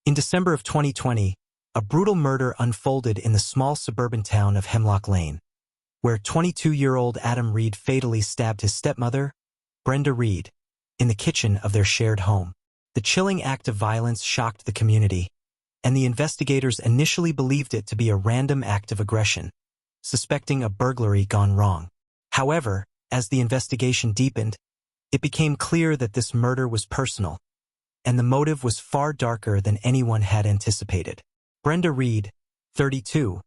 In December of 2020, a brutal murder unfolded in the small suburban town of Hemlock Lane, where 22-year-old Adam Reed fatally stabbed his stepmother, Brenda Reed, in the kitchen of their shared home. The chilling act of violence shocked the community, and the investigators initially believed it to be a random act of aggression, suspecting a burglary gone wrong. However, as the investigation deepened, it became clear that this murder was personal, and the motive was far darker than anyone had anticipated. Brenda Reed, 32,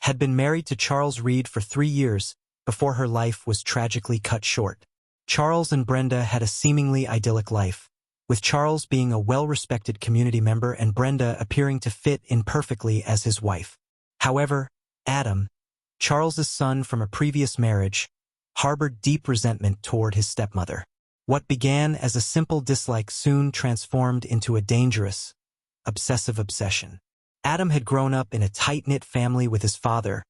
had been married to Charles Reed for 3 years before her life was tragically cut short. Charles and Brenda had a seemingly idyllic life, with Charles being a well-respected community member and Brenda appearing to fit in perfectly as his wife. However, Adam, Charles's son from a previous marriage, harbored deep resentment toward his stepmother. What began as a simple dislike soon transformed into a dangerous, obsessive obsession. Adam had grown up in a tight-knit family with his father,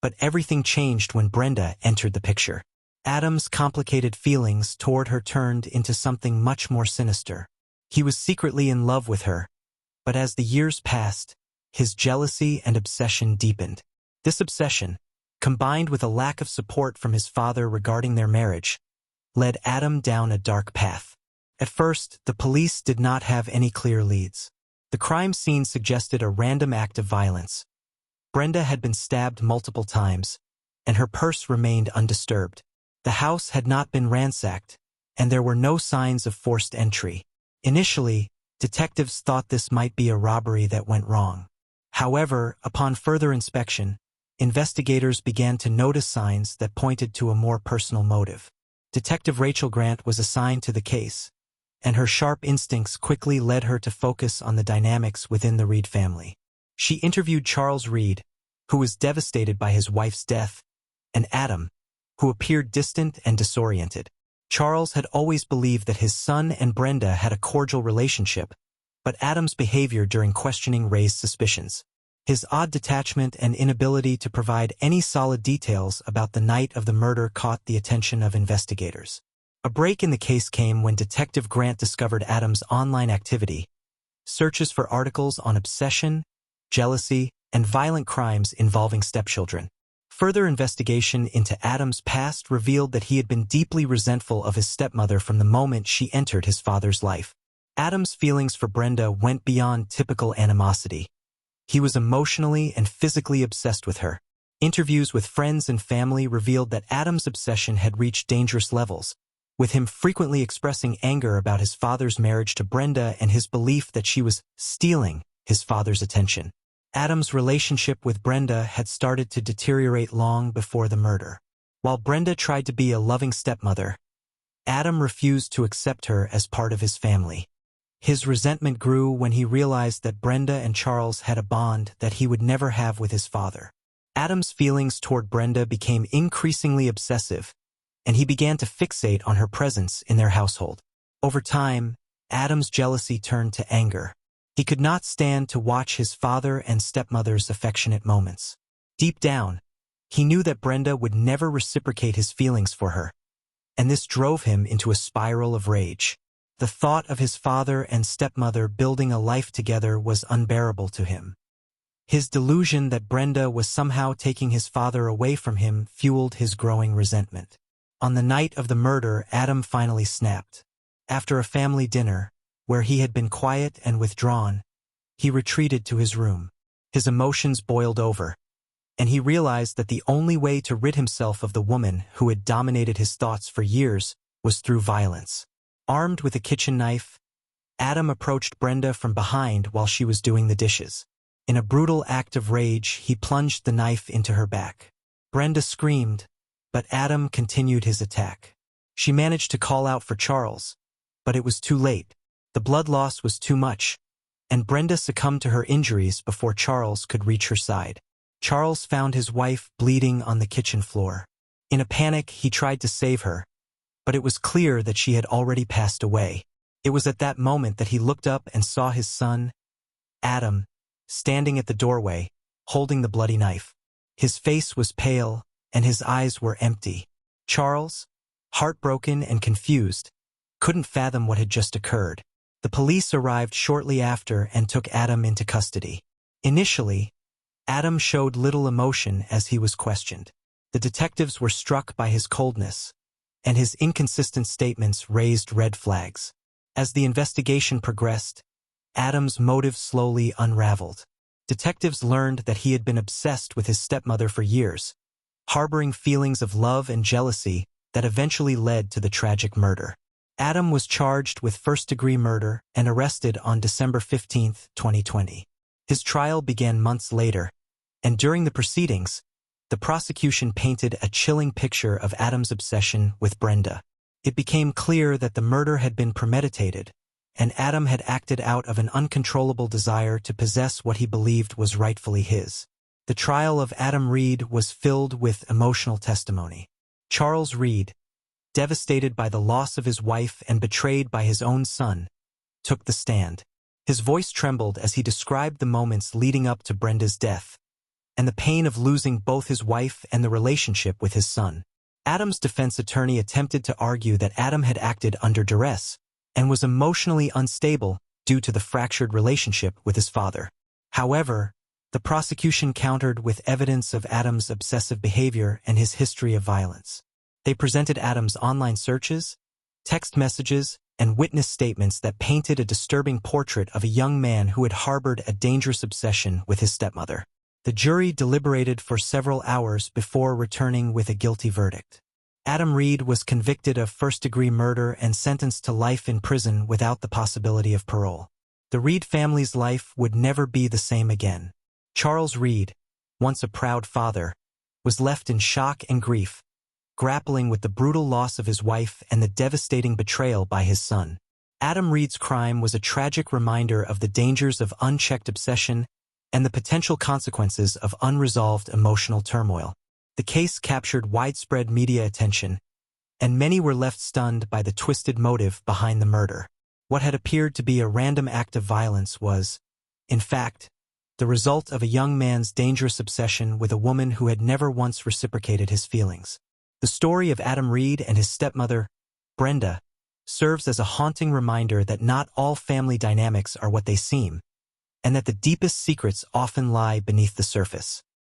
but everything changed when Brenda entered the picture. Adam's complicated feelings toward her turned into something much more sinister. He was secretly in love with her, but as the years passed, his jealousy and obsession deepened. This obsession, combined with a lack of support from his father regarding their marriage, led Adam down a dark path. At first, the police did not have any clear leads. The crime scene suggested a random act of violence. Brenda had been stabbed multiple times, and her purse remained undisturbed. The house had not been ransacked, and there were no signs of forced entry. Initially, detectives thought this might be a robbery that went wrong. However, upon further inspection, investigators began to notice signs that pointed to a more personal motive. Detective Rachel Grant was assigned to the case, and her sharp instincts quickly led her to focus on the dynamics within the Reed family. She interviewed Charles Reed, who was devastated by his wife's death, and Adam, who appeared distant and disoriented. Charles had always believed that his son and Brenda had a cordial relationship, but Adam's behavior during questioning raised suspicions. His odd detachment and inability to provide any solid details about the night of the murder caught the attention of investigators. A break in the case came when Detective Grant discovered Adam's online activity, searches for articles on obsession, jealousy, and violent crimes involving stepchildren. Further investigation into Adam's past revealed that he had been deeply resentful of his stepmother from the moment she entered his father's life. Adam's feelings for Brenda went beyond typical animosity. He was emotionally and physically obsessed with her. Interviews with friends and family revealed that Adam's obsession had reached dangerous levels, with him frequently expressing anger about his father's marriage to Brenda and his belief that she was stealing his father's attention. Adam's relationship with Brenda had started to deteriorate long before the murder. While Brenda tried to be a loving stepmother, Adam refused to accept her as part of his family. His resentment grew when he realized that Brenda and Charles had a bond that he would never have with his father. Adam's feelings toward Brenda became increasingly obsessive, and he began to fixate on her presence in their household. Over time, Adam's jealousy turned to anger. He could not stand to watch his father and stepmother's affectionate moments. Deep down, he knew that Brenda would never reciprocate his feelings for her, and this drove him into a spiral of rage. The thought of his father and stepmother building a life together was unbearable to him. His delusion that Brenda was somehow taking his father away from him fueled his growing resentment. On the night of the murder, Adam finally snapped. After a family dinner, where he had been quiet and withdrawn, he retreated to his room. His emotions boiled over, and he realized that the only way to rid himself of the woman who had dominated his thoughts for years was through violence. Armed with a kitchen knife, Adam approached Brenda from behind while she was doing the dishes. In a brutal act of rage, he plunged the knife into her back. Brenda screamed, but Adam continued his attack. She managed to call out for Charles, but it was too late. The blood loss was too much, and Brenda succumbed to her injuries before Charles could reach her side. Charles found his wife bleeding on the kitchen floor. In a panic, he tried to save her, but it was clear that she had already passed away. It was at that moment that he looked up and saw his son, Adam, standing at the doorway, holding the bloody knife. His face was pale, and his eyes were empty. Charles, heartbroken and confused, couldn't fathom what had just occurred. The police arrived shortly after and took Adam into custody. Initially, Adam showed little emotion as he was questioned. The detectives were struck by his coldness, and his inconsistent statements raised red flags. As the investigation progressed, Adam's motives slowly unraveled. Detectives learned that he had been obsessed with his stepmother for years, harboring feelings of love and jealousy that eventually led to the tragic murder. Adam was charged with first-degree murder and arrested on December 15, 2020. His trial began months later, and during the proceedings, the prosecution painted a chilling picture of Adam's obsession with Brenda. It became clear that the murder had been premeditated, and Adam had acted out of an uncontrollable desire to possess what he believed was rightfully his. The trial of Adam Reed was filled with emotional testimony. Charles Reed, devastated by the loss of his wife and betrayed by his own son, took the stand. His voice trembled as he described the moments leading up to Brenda's death, and the pain of losing both his wife and the relationship with his son. Adam's defense attorney attempted to argue that Adam had acted under duress and was emotionally unstable due to the fractured relationship with his father. However, the prosecution countered with evidence of Adam's obsessive behavior and his history of violence. They presented Adam's online searches, text messages, and witness statements that painted a disturbing portrait of a young man who had harbored a dangerous obsession with his stepmother. The jury deliberated for several hours before returning with a guilty verdict. Adam Reed was convicted of first-degree murder and sentenced to life in prison without the possibility of parole. The Reed family's life would never be the same again. Charles Reed, once a proud father, was left in shock and grief, grappling with the brutal loss of his wife and the devastating betrayal by his son. Adam Reed's crime was a tragic reminder of the dangers of unchecked obsession and the potential consequences of unresolved emotional turmoil. The case captured widespread media attention, and many were left stunned by the twisted motive behind the murder. What had appeared to be a random act of violence was, in fact, the result of a young man's dangerous obsession with a woman who had never once reciprocated his feelings. The story of Adam Reed and his stepmother, Brenda, serves as a haunting reminder that not all family dynamics are what they seem, and that the deepest secrets often lie beneath the surface.